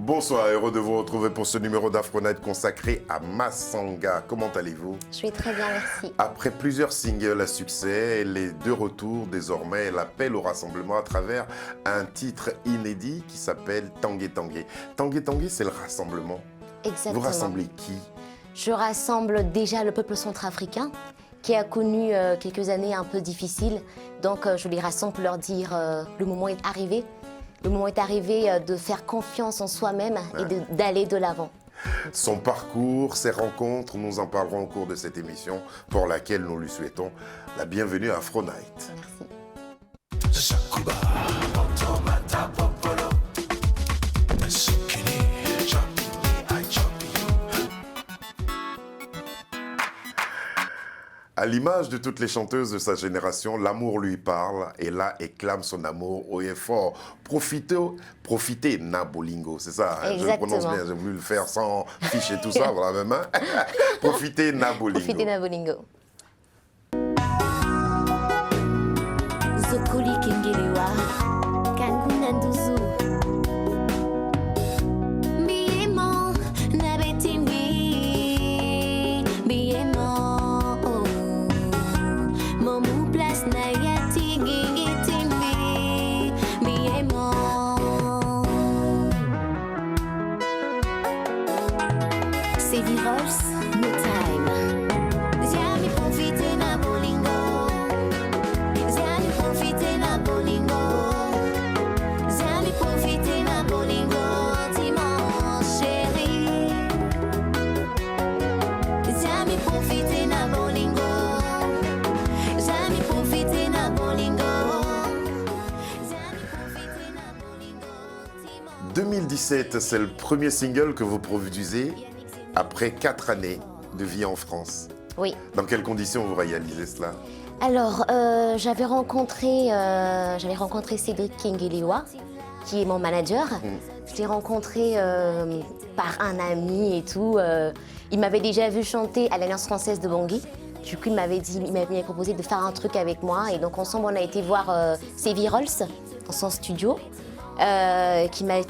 Bonsoir, heureux de vous retrouver pour ce numéro d'Afro-Night consacré à Massanga. Comment allez-vous? Je vais très bien, merci. Après plusieurs singles à succès, elle est de retour désormais. Elle appelle au rassemblement à travers un titre inédit qui s'appelle Tangué Tangué. Tangué Tangué, c'est le rassemblement. Exactement. Vous rassemblez qui? Je rassemble déjà le peuple centrafricain qui a connu quelques années un peu difficiles. Donc je les rassemble pour leur dire le moment est arrivé. Le moment est arrivé de faire confiance en soi-même et d'aller de l'avant. Son parcours, ses rencontres, nous en parlerons au cours de cette émission pour laquelle nous lui souhaitons la bienvenue à Afro-Night. Merci. À l'image de toutes les chanteuses de sa génération, l'amour lui parle et là, elle clame son amour haut et fort. Profitez, Nabolingo, c'est ça, hein, je le prononce bien, j'ai voulu le faire sans ficher tout ça, voilà même. Hein. Profitez, Nabolingo. Profitez, Nabolingo. Zokoli Kengelewa, Kangunanduzu. Biemo, Nabetimbi, Biemo. Momu place na yati gigitimbi, Biemo. C'est Virus, no time. Jamais profiter na bolingo. Zani profiter na bolingo. Zani profiter na bolingo. Dis-moi chérie. Zani profiter na bolingo. Zani profiter na bolingo. Zani profiter na bolingo. Dis-moi. 2017, c'est le premier single que vous produisez après 4 années de vie en France. Oui. Dans quelles conditions vous réalisez cela? Alors, j'avais rencontré Cédric Kengelewa, qui est mon manager. Je l'ai rencontré par un ami et tout. Il m'avait déjà vu chanter à l'Alliance française de Bangui. Du coup, il m'avait proposé de faire un truc avec moi. Et donc, ensemble, on a été voir Sevi Rolls dans son studio. Qui m'a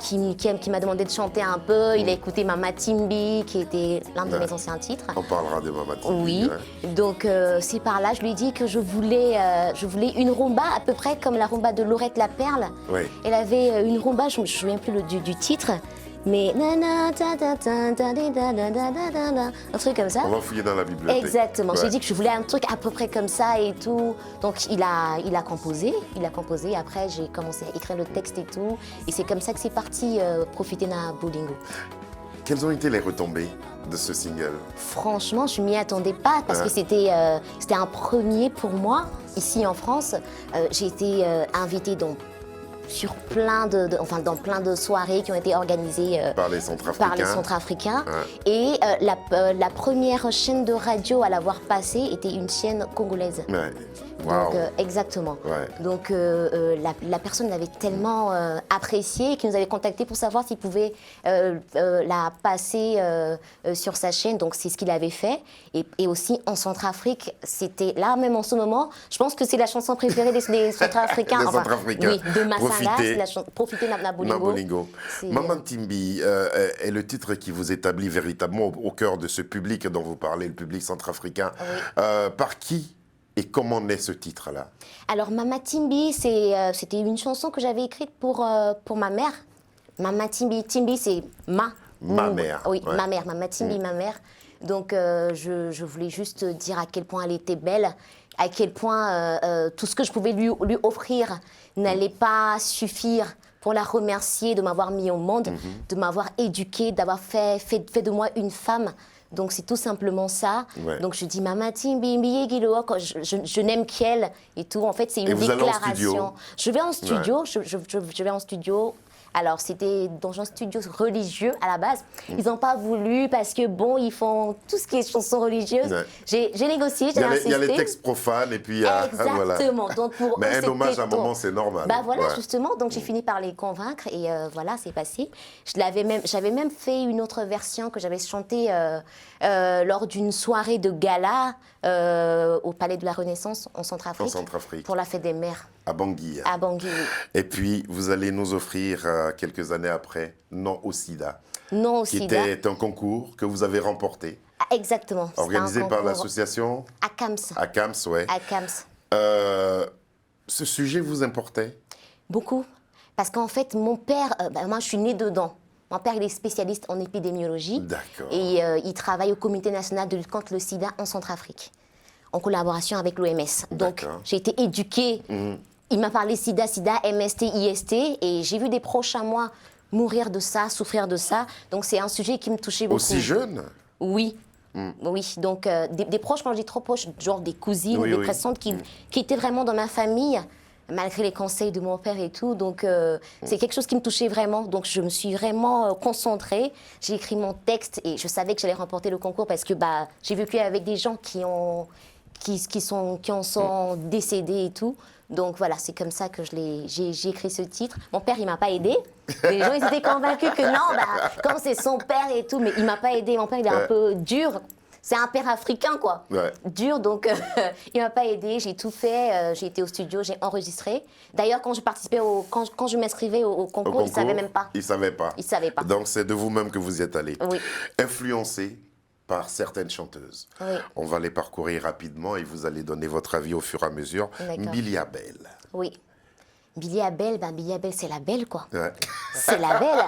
demandé de chanter un peu. Il a écouté Mama Timbi, qui était l'un de mes anciens titres. On parlera de Mama Timbi. Oui, donc c'est par là, je lui ai dit que je voulais une rumba à peu près comme la rumba de Laurette La Perle. Oui. Elle avait une rumba, je ne me souviens plus du titre, mais un truc comme ça. On va fouiller dans la bibliothèque. Exactement, Ouais. j'ai dit que je voulais un truc à peu près comme ça et tout. Donc il a composé, après j'ai commencé à écrire le texte et tout. Et c'est comme ça que c'est parti, Profiter na Bolingo. Quelles ont été les retombées de ce single? Franchement, je m'y attendais pas parce que c'était un premier pour moi ici en France. J'ai été invitée dans plein de soirées qui ont été organisées Par les Centrafricains. Et la première chaîne de radio à l'avoir passée était une chaîne congolaise. Ouais. Donc, Wow. exactement. Ouais. Donc la personne l'avait tellement appréciée qu'il nous avait contacté pour savoir s'il pouvait la passer sur sa chaîne. Donc c'est ce qu'il avait fait. Et aussi en Centrafrique, c'était là même en ce moment, je pense que c'est la chanson préférée des Centrafricains. Des Centrafricains. Oui, de Massanga, Profitez. c'est la chanson Profitez na Bolingo. Nabolingo. C'est, Mama Timbi est le titre qui vous établit véritablement au cœur de ce public dont vous parlez, le public centrafricain. Oui. Par qui et comment naît ce titre-là? Alors Mama Timbi, c'était une chanson que j'avais écrite pour ma mère. Mama Timbi, Timbi c'est Ma mère. Oui, Ouais. ma mère, Mama Timbi, ma mère. Donc je voulais juste dire à quel point elle était belle, à quel point tout ce que je pouvais lui offrir n'allait pas suffire pour la remercier de m'avoir mis au monde, de m'avoir éduquée, d'avoir fait de moi une femme. Donc c'est tout simplement ça. Ouais. Donc je dis Mama Timbi, je n'aime qu'elle et tout. En fait, c'est Et une vous allez en déclaration. studio? Je vais en studio, je vais en studio. Alors, c'était dans un studio religieux à la base. Ils n'ont pas voulu parce que, bon, ils font tout ce qui est chansons religieuses. Ouais. J'ai négocié, j'ai Il y a les insisté. textes profanes et puis il y a... Exactement. Voilà. Donc pour Mais eux, un hommage à un c'était moment, bon. c'est normal. Bah voilà, Ouais. justement. Donc j'ai fini par les convaincre et voilà, c'est passé. J'avais même fait une autre version que j'avais chantée lors d'une soirée de gala au Palais de la Renaissance en Centrafrique. En Centrafrique. Pour la fête des mères. À Bangui. À Bangui, oui. Et puis, vous allez nous offrir, quelques années après, Non au sida. Non au qui sida. était un concours que vous avez remporté. Ah, exactement. C'était Organisé un par concours l'association ACAMS. ACAMS, ouais. ACAMS. Ce sujet vous importait? Beaucoup. Parce qu'en fait, mon père, moi je suis née dedans. Mon père, il est spécialiste en épidémiologie. D'accord. Et il travaille au Comité national de lutte contre le sida en Centrafrique, en collaboration avec l'OMS. Donc, D'accord. j'ai été éduquée. Il m'a parlé sida, MST, IST. Et j'ai vu des proches à moi mourir de ça, souffrir de ça. Donc, c'est un sujet qui me touchait beaucoup. Aussi jeune? Oui. Oui, donc des proches, quand je dis trop proches, genre des cousines, Oui, des oui. pressantes qui étaient vraiment dans ma famille, malgré les conseils de mon père et tout. Donc c'est quelque chose qui me touchait vraiment. Donc je me suis vraiment concentrée. J'ai écrit mon texte et je savais que j'allais remporter le concours parce que j'ai vécu avec des gens qui en sont décédés et tout. Donc voilà, c'est comme ça que j'ai écrit ce titre. Mon père, il m'a pas aidé. Les gens, ils étaient convaincus que non, comme c'est son père et tout, mais il m'a pas aidé. Mon père, il est un peu dur. C'est un père africain, quoi. Ouais. Dur, donc il m'a pas aidé. J'ai tout fait. J'ai été au studio, j'ai enregistré. D'ailleurs, quand je participais quand je m'inscrivais au concours, il ne savait même pas. Il ne savait pas. Il savait pas. Donc c'est de vous-même que vous y êtes allé. Oui. Influencé par certaines chanteuses. Oui. On va les parcourir rapidement et vous allez donner votre avis au fur et à mesure. D'accord. Billy Abel. Oui. Billy Abel, c'est la belle, quoi. Ouais. C'est la belle.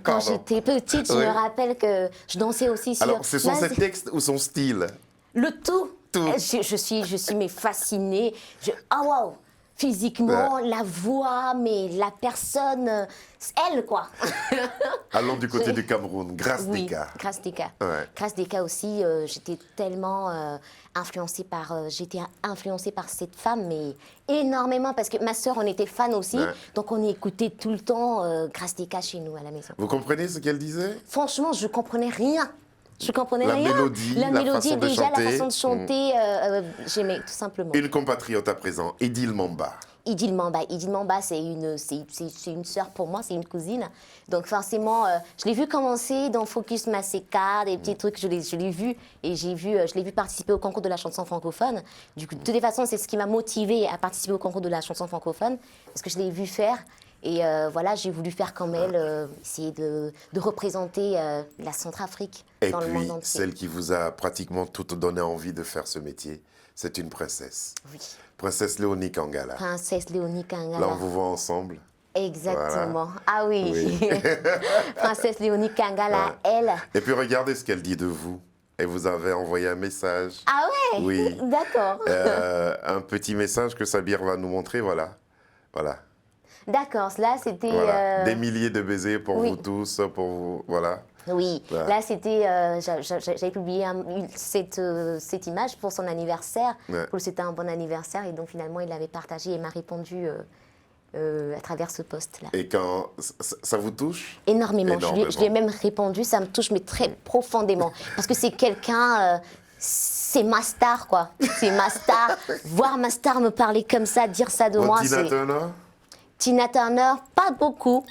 Quand Pardon. j'étais petite, je Oui. me rappelle que je dansais aussi sur... Alors, ce sont Vas-y. ses textes ou son style? Le tout. Tout. Je suis mais fascinée. Ah waouh. Physiquement, la voix, mais la personne, elle, quoi. Allons du côté du Cameroun, Grâce Oui, Deka. Grâce Deka. Ouais. Grâce Deka aussi, j'étais tellement influencée par cette femme, mais énormément, parce que ma sœur, on était fans aussi, Ouais. donc on écoutait tout le temps Grâce Deka chez nous à la maison. Vous comprenez ce qu'elle disait? Franchement, je comprenais rien. Je comprenais La rien. mélodie, la la mélodie façon de déjà, chanter. la façon de chanter, j'aimais tout simplement. Une compatriote à présent, Idil Mamba. Idil Mamba, c'est une sœur pour moi, c'est une cousine. Donc forcément, je l'ai vu commencer dans Focus Masseka, des petits trucs, je l'ai vu et je l'ai vu participer au concours de la chanson francophone. Du coup, de toutes les façons, c'est ce qui m'a motivée à participer au concours de la chanson francophone, parce que je l'ai vu faire. Et voilà, j'ai voulu faire comme elle, essayer de représenter la Centrafrique Et dans le puis, monde entier. celle qui vous a pratiquement toute donné envie de faire ce métier, c'est une princesse. Oui. Princesse Léonie Kangala. Princesse Léonie Kangala. Là, on vous voit ensemble. Exactement. Ah oui. Oui. Princesse Léonie Kangala, Ouais. elle. Et puis, regardez ce qu'elle dit de vous. Elle vous avait envoyé un message. Ah ouais. Oui. D'accord. Un petit message que Sabir va nous montrer, voilà. Voilà. D'accord. Là, c'était. Voilà. Des milliers de baisers pour oui. vous tous, pour vous, voilà. Oui. Voilà. Là, c'était. J'avais publié cette image pour son anniversaire. Ouais. C'était un bon anniversaire et donc finalement, il l'avait partagé et m'a répondu à travers ce post-là. Et quand ça vous touche? Énormément. Je lui ai Énormément. même répondu. Ça me touche, mais très profondément. Parce que c'est quelqu'un. C'est ma star, quoi. C'est ma star. Voir ma star me parler comme ça, dire ça de Votre moi, Tina c'est. Turner? Tina Turner, pas beaucoup.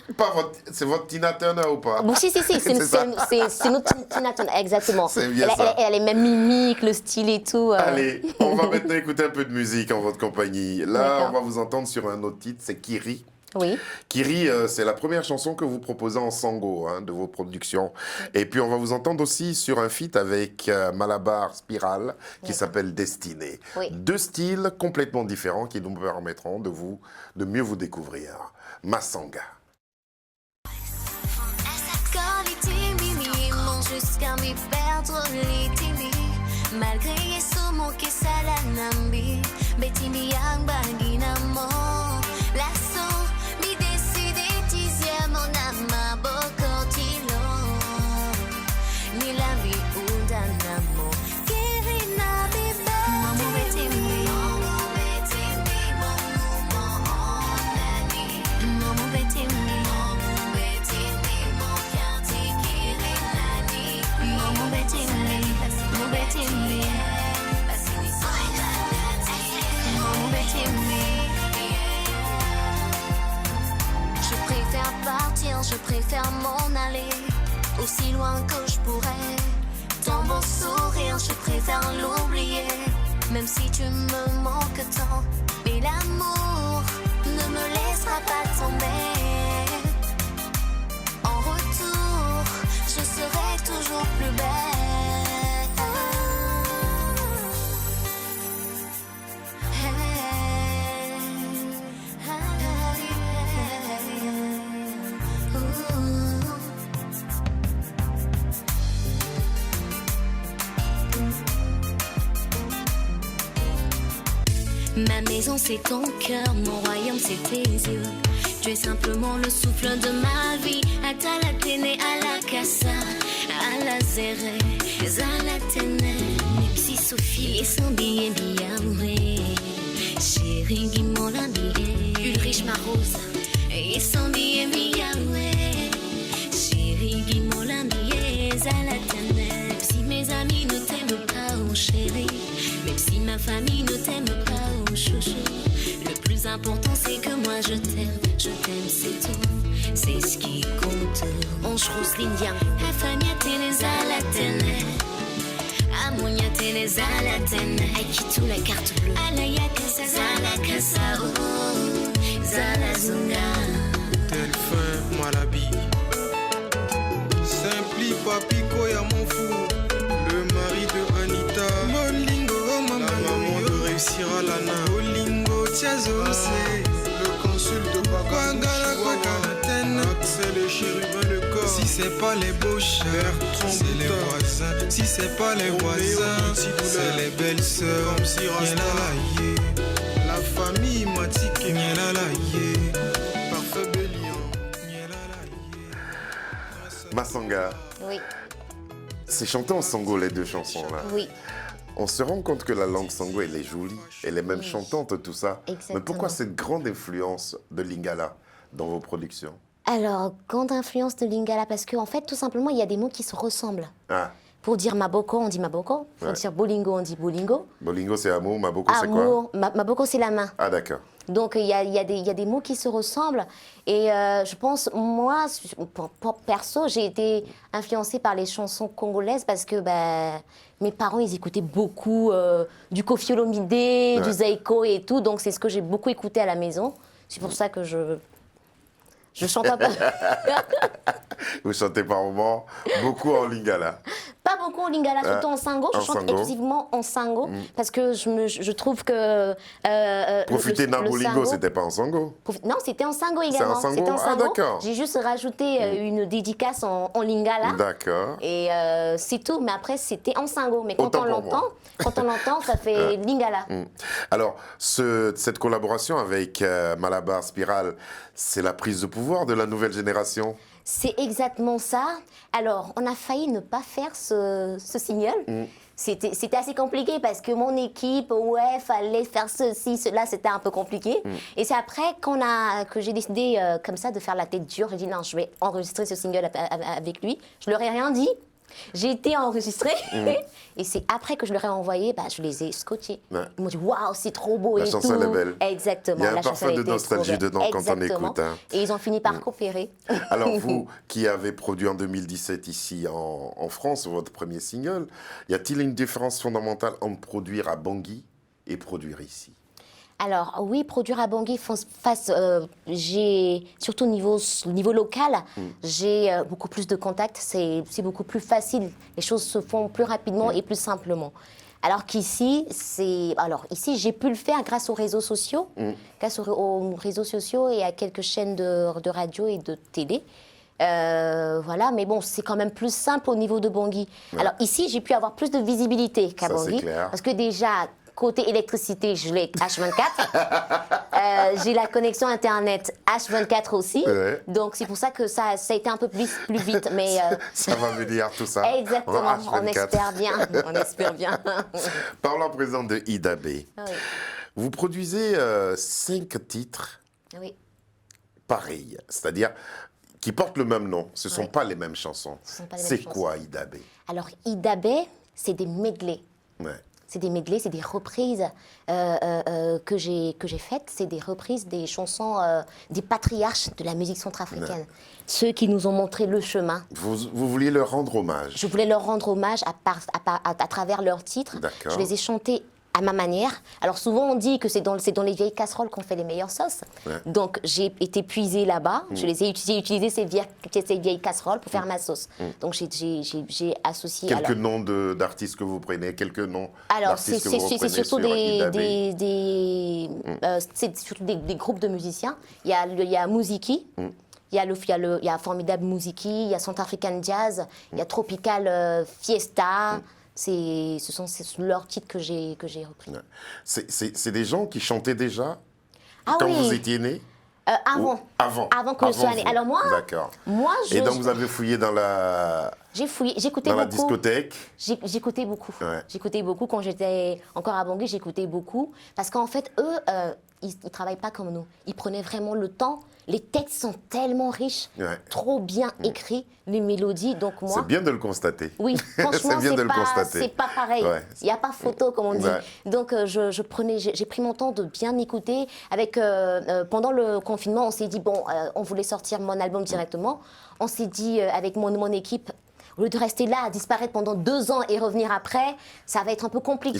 C'est votre Tina Turner ou pas? Bon, si, c'est C'est ça. notre Tina Turner, exactement. C'est bien elle, ça. Elle a les mêmes mimiques, le style et tout. Allez, on va maintenant écouter un peu de musique en votre compagnie. Là, D'accord. on va vous entendre sur un autre titre, c'est Kiri. Oui, Kiri, c'est la première chanson que vous proposez en sango de vos productions. Et puis, on va vous entendre aussi sur un feat avec Malabar Spiral qui s'appelle Destinée. Oui. Deux styles complètement différents qui nous permettront de mieux vous découvrir. Massanga. Quand les timides montent jusqu'à m'y perdre les timides. Malgré les sommets qui salanambi, betimi yang baginamo. La son, mi décide dixième mon âme bokotilo. Ni la vie ou d'anamo. Kirina bibe. Mamu betimi. Mamu betimi. Mamu onani. Mamu betimi. Mamu betimi. Mon quartier Kirinani. Mamu betimi. Mamu betimi. Mamu betimi. Je préfère partir, je préfère m'en aller aussi loin que je pourrais. Ton beau sourire, je préfère l'oublier, même si tu me manques tant. Mais l'amour laissera pas tomber. En retour, je serai toujours plus belle. Ma maison c'est ton cœur, mon royaume c'est tes yeux. Tu es simplement le souffle de ma vie. Atalatene à la casa, à la zéré, à la ténè. Mes petits Sophie et son billet biaoué. Chérie Guimond la billet. Ulrich Marose et son billet biaoué. Chérie Guimond la billet, à la ténè. Même si mes amis ne t'aiment pas, oh chérie. Même si ma famille ne t'aime pas, oh chouchou. Le plus important c'est que moi je t'aime, c'est tout. C'est ce qui compte. On chrousse l'Indien. Afamia tenes à la ténè. Amonia tenes à la ténè. Aikitu la carte bleue. Alaya casa, zala casa, oh. Zala zunga. Tel fin, Malabi. Simpli Papico ya mon fou. Le mari de Anita. Molingo, maman. La maman de réussir à l'ana. Molingo, tiazo, c'est le consul de Papa. C'est le chérubin, le corps. Si c'est pas les beaux chers, c'est les voisins. Si c'est pas les voisins, c'est les belles sœurs. La famille Matique, parfait Bélion. Masanga, Oui, c'est chanté en sango les deux chansons là. oui. On se rend compte que la langue sango elle est jolie, elle est même chantante tout ça. Exactement. Mais pourquoi cette grande influence de Lingala dans vos productions? Alors, grande influence de Lingala, parce qu'en fait, tout simplement, il y a des mots qui se ressemblent. Ah, Pour dire Maboko, on dit Maboko. Pour Ouais. dire Bolingo, on dit Bolingo. Bolingo c'est amour, Maboko c'est quoi? Amour, Maboko, c'est la main. Ah d'accord. Donc, il y a des mots qui se ressemblent. Et je pense, moi, perso, j'ai été influencée par les chansons congolaises parce que mes parents, ils écoutaient beaucoup du Koffi Olomide, du Zaïko et tout. Donc, c'est ce que j'ai beaucoup écouté à la maison. C'est pour ça que je chante un peu. Vous chantez par moments beaucoup en Lingala. Pas beaucoup en Lingala, surtout en Sango. Je en chante Sango. exclusivement en Sango parce que je trouve que. Profiter le Nabolingo, Sango- c'était pas en sango. Non, c'était en Sango également. en Sango? C'était en Ah, Sango. d'accord. J'ai juste rajouté une dédicace en Lingala. D'accord. Et c'est tout. Mais après, c'était en Sango. Mais quand Autant on pour moi. l'entend, ça fait Lingala. Alors, cette collaboration avec Malabar Spiral, c'est la prise de pouvoir de la nouvelle génération? C'est exactement ça. Alors, on a failli ne pas faire ce single. C'était assez compliqué parce que mon équipe, fallait faire ceci, cela, c'était un peu compliqué. Et c'est après que j'ai décidé comme ça de faire la tête dure. J'ai dit non, je vais enregistrer ce single avec lui. Je leur ai rien dit. J'ai été enregistrée et c'est après que je leur ai envoyé, je les ai scotchés. Ouais. Ils m'ont dit waouh, c'est trop beau La et chanson, tout. elle est belle. Exactement. Il y a un la parfum chanson de était nostalgie trop belle. dedans quand on Exactement. écoute, hein. Et ils ont fini par coopérer. Alors vous, qui avez produit en 2017 ici en France votre premier single, y a-t-il une différence fondamentale entre produire à Bangui et produire ici? Alors oui, produire à Bangui, j'ai surtout au niveau local, j'ai beaucoup plus de contacts, c'est beaucoup plus facile, les choses se font plus rapidement et plus simplement. Alors qu'ici, ici j'ai pu le faire grâce aux réseaux sociaux, et à quelques chaînes de radio et de télé. Voilà, mais bon, c'est quand même plus simple au niveau de Bangui. Ouais. Alors ici, j'ai pu avoir plus de visibilité qu'à Ça, c'est Bangui, clair. parce que déjà, côté électricité, je l'ai H24. J'ai la connexion Internet H24 aussi. Ouais. Donc, c'est pour ça que ça a été un peu plus vite. Mais, Ça va venir tout ça. exactement, on H24. espère bien. On espère bien. Parlons à présent de Ida B. Oui. Vous produisez 5 titres Oui, pareils, c'est-à-dire qui portent le même nom. Ce ne sont Ouais. pas les mêmes chansons. Ce sont pas les C'est mêmes quoi Ida B? alors Ida B, c'est des medleys. Ouais. C'est des medleys, c'est des reprises que j'ai faites. C'est des reprises des chansons des patriarches de la musique centrafricaine. Ceux qui nous ont montré le chemin. Vous vouliez leur rendre hommage. Je voulais leur rendre hommage à travers leurs titres. D'accord. Je les ai chantés à ma manière. Alors souvent on dit que c'est dans les vieilles casseroles qu'on fait les meilleures sauces. Ouais. Donc j'ai été puisée là-bas, j'ai utilisé ces vieilles casseroles pour faire ma sauce. Donc j'ai associé... Quelques noms d'artistes que vous prenez, quelques noms d'artistes que vous reprenez c'est surtout c'est surtout des groupes de musiciens. Il y a Mouziki. Il y a Formidable Mouziki, il y a Centrafrican Jazz, il y a Tropical Fiesta. Ce sont leurs titres que j'ai repris. C'est des gens qui chantaient déjà quand vous étiez né? Avant que je sois née. Alors moi, et donc vous avez fouillé dans la... J'écoutais beaucoup. Dans la discothèque? J'écoutais beaucoup. Ouais. J'écoutais beaucoup. Quand j'étais encore à Bangui, j'écoutais beaucoup. Parce qu'en fait, eux, ils ne travaillent pas comme nous. Ils prenaient vraiment le temps. Les textes sont tellement riches, trop bien écrits, les mélodies. Donc moi, c'est bien de le constater. Oui, franchement, c'est pas pareil. Ouais. Il n'y a pas photo, comme on dit. Ouais. Donc j'ai pris mon temps de bien écouter. Pendant le confinement, on s'est dit, on voulait sortir mon album directement. On s'est dit, avec mon équipe, au lieu de rester là, à disparaître pendant 2 ans et revenir après, ça va être un peu compliqué.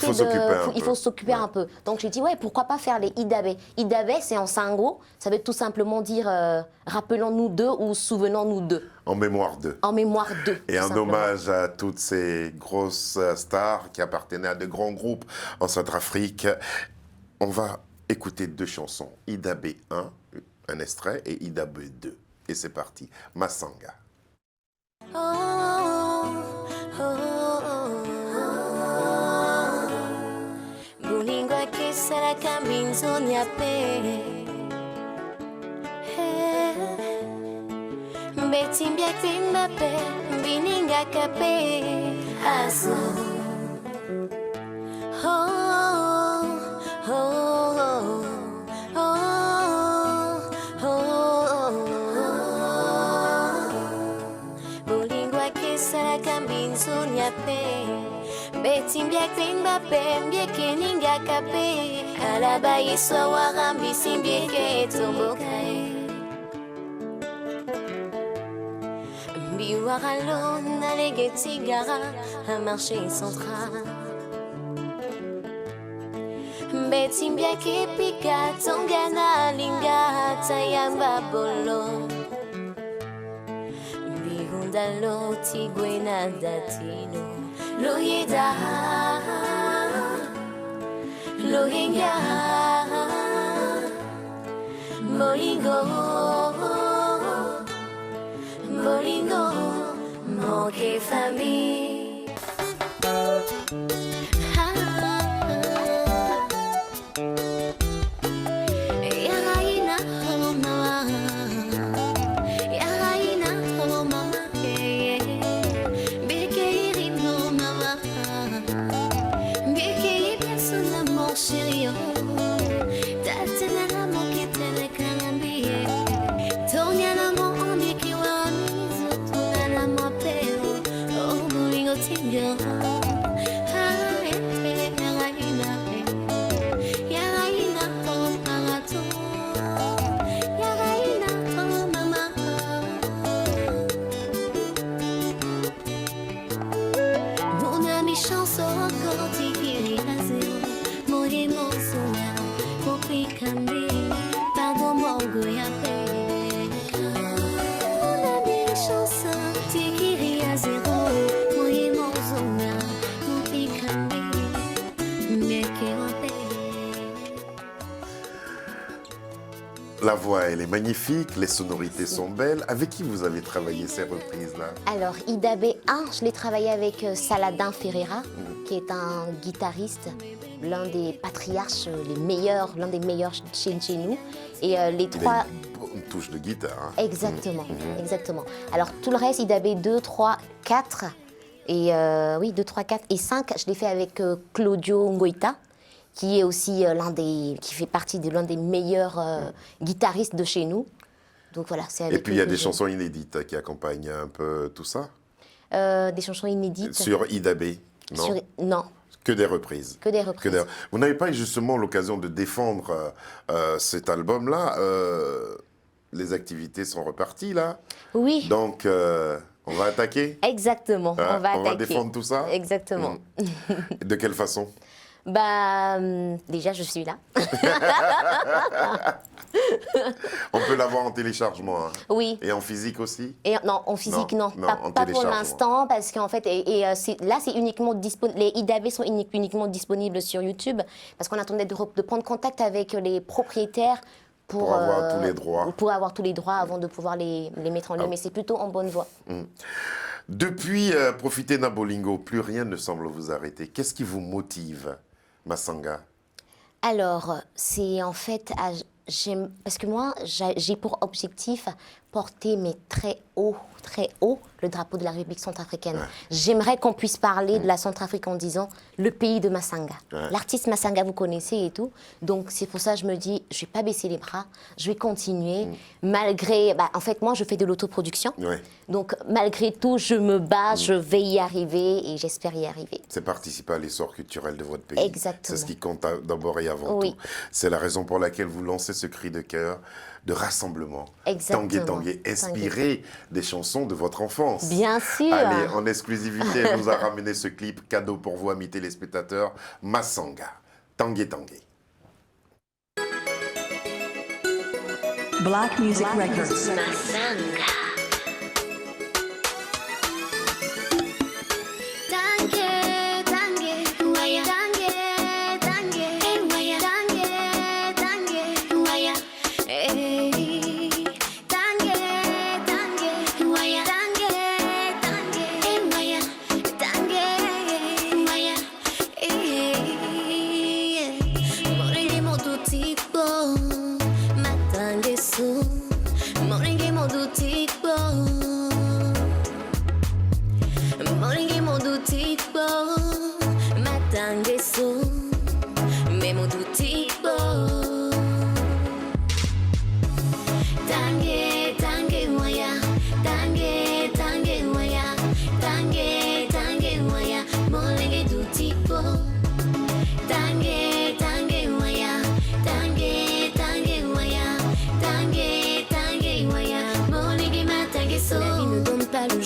Il faut s'occuper un peu. Donc j'ai dit, pourquoi pas faire les Idabe. Idabe, c'est en sango. Ça veut tout simplement dire rappelons-nous d'eux ou souvenons-nous d'eux. En mémoire d'eux. En mémoire d'eux. Et en hommage à toutes ces grosses stars qui appartenaient à de grands groupes en Centrafrique, on va écouter 2 chansons. Idabe 1, un extrait, et Idabe 2. Et c'est parti. Masanga. Bulingwa kisara kambinzo nyape Betimbia kimbape Bininga kape Azo Betimbia kimbape Mbieke ninga kape Alaba yiswa warambi simbieke tombokae Biwaralo nalege tigara Un marché central Betimbia kepika Tongana linga Tayamba bolo Bihundalo tigwena datino Loyeda, Lohinga, Molingo, Molingo, Moke famille. Yaraina, oh mama, Yaraina, oh mama, chérie, t'as l'amour qui te le calambie. Ton l'amour en dit qu'il va à mise, ton l'amour père, oh, boulingo tigre. Mon ami chanson encore tigre à zéro. Pardon, mon goyapé. On a des chansons, t'écris à zéro. Moi et mon zona, mon picambi, mais qui en La voix, elle est magnifique, les sonorités sont belles. Avec qui vous avez travaillé ces reprises-là? Alors, Idabe 1, je l'ai travaillé avec Saladin Ferreira, qui est un guitariste, l'un des patriarches, l'un des meilleurs chez nous. Et les trois... Une touche de guitare. Hein. Exactement, exactement. Alors, tout le reste, Idabe 2, 3, 4, et 2, 3, 4 et 5, je l'ai fait avec Claudio Ngoïta, qui est aussi qui fait partie de l'un des meilleurs guitaristes de chez nous. Donc voilà, c'est avec. Et puis il y a des chansons inédites qui accompagnent un peu tout ça. Des chansons inédites. Sur Idabe, non. Non. Que des reprises. Que des reprises. Vous n'avez pas eu justement l'occasion de défendre cet album-là. Les activités sont reparties là. Oui. Donc on va attaquer. Exactement. On va attaquer. On va défendre tout ça. Exactement. De quelle façon? Déjà, je suis là. On peut l'avoir en téléchargement. Hein. Oui. Et en physique aussi? Non, en physique, non. En Pas pour l'instant, parce qu'en fait, là, c'est uniquement les IDAV sont uniquement disponibles sur YouTube, parce qu'on attendait de prendre contact avec les propriétaires pour avoir tous les droits. Pour avoir tous les droits avant de pouvoir les mettre en ligne. Mais c'est plutôt en bonne voie. Depuis Profiter na Bolingo, plus rien ne semble vous arrêter. Qu'est-ce qui vous motive, Massanga? Alors, c'est en fait, parce que moi, j'ai pour objectif porter très haut le drapeau de la République centrafricaine. Ouais. J'aimerais qu'on puisse parler de la Centrafrique en disant le pays de Massanga. Ouais. L'artiste Massanga, vous connaissez et tout. Donc, c'est pour ça que je me dis, je ne vais pas baisser les bras, je vais continuer. Malgré, en fait, moi, je fais de l'autoproduction. Ouais. Donc, malgré tout, je me bats, je vais y arriver et j'espère y arriver. C'est participer à l'essor culturel de votre pays. Exactement. C'est ce qui compte d'abord et avant tout. C'est la raison pour laquelle vous lancez ce cri de cœur de rassemblement. Exactement. Tanguay, inspiré des chansons de votre enfance. Bien sûr. Allez, en exclusivité, elle nous a ramené ce clip cadeau pour vous, amis téléspectateurs, Massanga, Tanguay. Black Music Records. Massanga.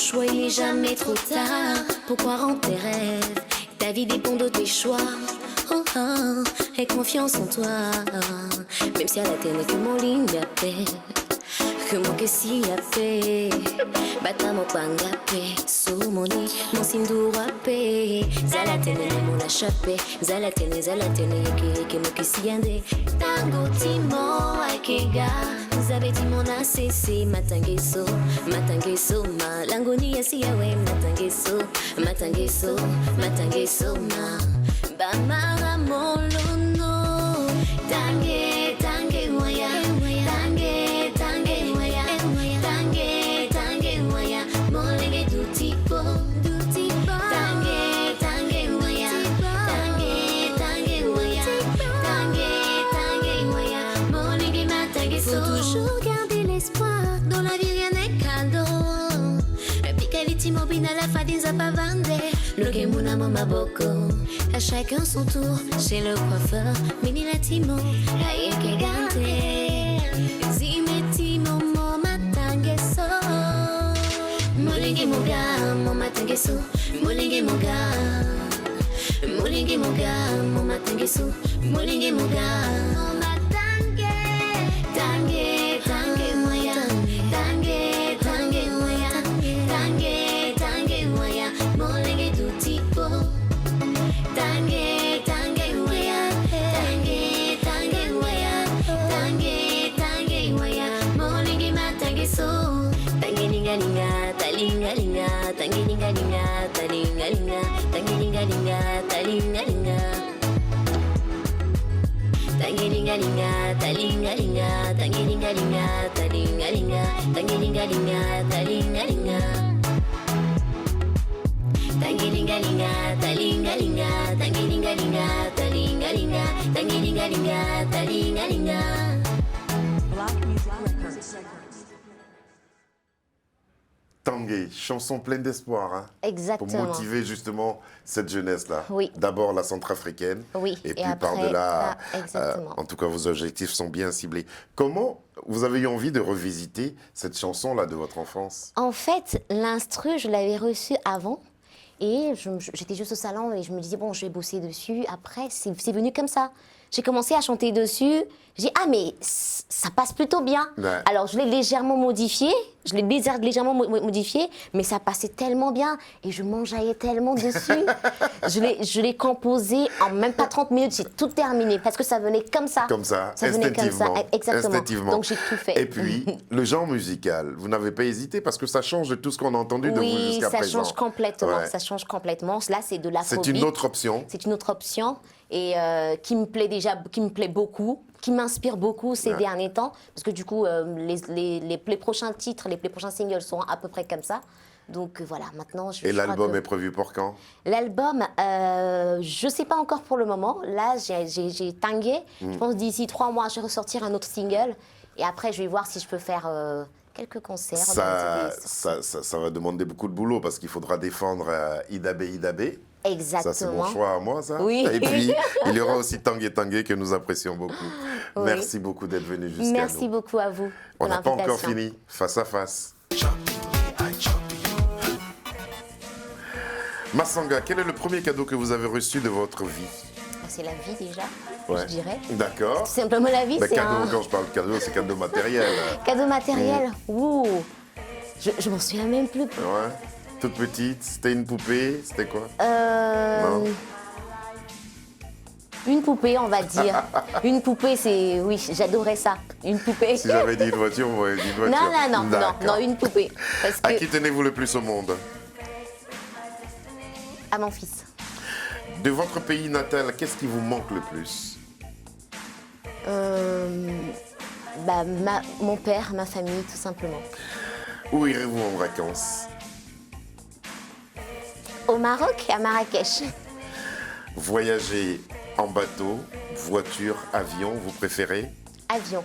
choix, il n'est jamais trop tard pour croire en tes rêves. Ta vie dépend de tes choix. Oh, oh, aie confiance en toi. Même si à la télé que mon ligne d'appel, que mon que si a fait. Bata mo pangape, sous mon lit, mon sindour apé. Zala télé, mon la chapé. Zala télé, que mon que si ande. Tango timo, aikega. Vous avez dit mon ACC, matangeso, ma langoni asiawe, matangeso, ma bamara molono, tange waya, tange waya, molenge du tipo, tange waya, molenge matangeso. Faut toujours garder l'espoir, dans la vie rien n'est cadeau. Pikaliti mobina la fadinza pavande, le gemuna maboko. À chacun son tour, chez le coiffeur, mini latimo, aïe que gante. Zimeti momo matangeso. Molingi moga, mo matangeso. Molingi moga, mo matangeso. Molingi moga, mo matange. Tange moya, tange moya, tange moya, molingi du tipo. Tange moya, tange moya, molingi matangeso. Tange linga, talinga, tange linga, talinga, tange linga, talinga. Tangilinga, talinga, tangilinga, talinga, tangilinga, talinga. Tangilinga, talinga, tangilinga, talinga. Black Music Records. Tanguay, chanson pleine d'espoir, hein, Exactement. pour motiver justement cette jeunesse-là. Oui. D'abord la centrafricaine, oui. et puis après, par-delà, exactement. en tout cas vos objectifs sont bien ciblés. Comment vous avez eu envie de revisiter cette chanson-là de votre enfance? En fait, l'instru, je l'avais reçu avant. Et j'étais juste au salon et je me disais, bon, je vais bosser dessus. Après, c'est venu comme ça. J'ai commencé à chanter dessus. J'ai dit, ah, mais ça passe plutôt bien. Ouais. Alors, je l'ai légèrement modifié. Mais ça passait tellement bien. Et je m'enjaillais tellement dessus. je l'ai composé en même pas 30 minutes. J'ai tout terminé parce que ça venait comme ça. Comme ça, Ça venait comme ça, instinctivement. exactement. Instinctivement. Donc, j'ai tout fait. Et puis, le genre musical, vous n'avez pas hésité parce que ça change de tout ce qu'on a entendu de vous jusqu'à présent. Oui, ça change complètement. Ouais. Ça change complètement. Là, c'est de l'afrobeat. C'est une autre option. C'est une autre option et qui me plaît beaucoup, qui m'inspire beaucoup ces derniers temps. Parce que du coup, les prochains titres, les prochains singles seront à peu près comme ça. Donc voilà, maintenant je Et crois l'album que... est prévu pour quand? L'album, je ne sais pas encore pour le moment. Là, j'ai tangué. Je pense d'ici 3 mois, je vais ressortir un autre single. Et après, je vais voir si je peux faire quelques concerts. Ça va demander beaucoup de boulot parce qu'il faudra défendre Idabé. Exactement. Ça, c'est mon choix à moi, ça. Oui. Et puis, il y aura aussi Tanguay que nous apprécions beaucoup. Oui. Merci beaucoup d'être venu jusqu'à nous. Merci beaucoup à vous On pour n'a pas encore l'invitation. fini. Face à face. Massanga, quel est le premier cadeau que vous avez reçu de votre vie? C'est la vie déjà, Ouais. je dirais. D'accord. Tout simplement la vie, Mais c'est cadeau, un quand je parle de cadeau, c'est cadeau matériel. cadeau matériel. Ouh. Je m'en souviens même plus. Ouais. Toute petite, c'était une poupée, c'était quoi? Euh, Non. Une poupée, on va dire. Une poupée, c'est... Oui, j'adorais ça. Une poupée. Si j'avais dit une voiture, vous m'auriez dit une voiture. Non, D'accord. une poupée. Parce À que... qui tenez-vous le plus au monde? À mon fils. De votre pays natal, qu'est-ce qui vous manque le plus? Mon père, ma famille, tout simplement. Où irez-vous en vacances? Au Maroc, à Marrakech. Voyager en bateau, voiture, avion, vous préférez? Avion.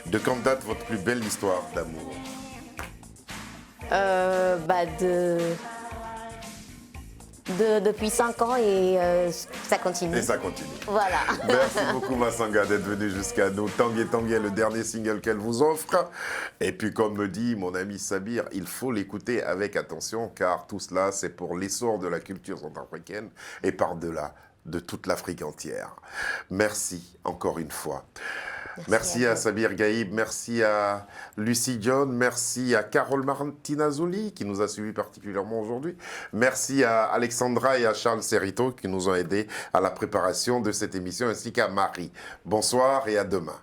De quand date votre plus belle histoire d'amour? Depuis 5 ans et ça continue. Et ça continue. Voilà. Merci beaucoup Massanga d'être venu jusqu'à nous. Tanguay, le dernier single qu'elle vous offre. Et puis comme me dit mon ami Sabir, il faut l'écouter avec attention car tout cela c'est pour l'essor de la culture centrafricaine et par-delà de toute l'Afrique entière. Merci encore une fois. Merci à Sabir Gaïb, merci à Lucie John, merci à Carole Martinazoli qui nous a suivis particulièrement aujourd'hui. Merci à Alexandra et à Charles Serrito qui nous ont aidés à la préparation de cette émission ainsi qu'à Marie. Bonsoir et à demain.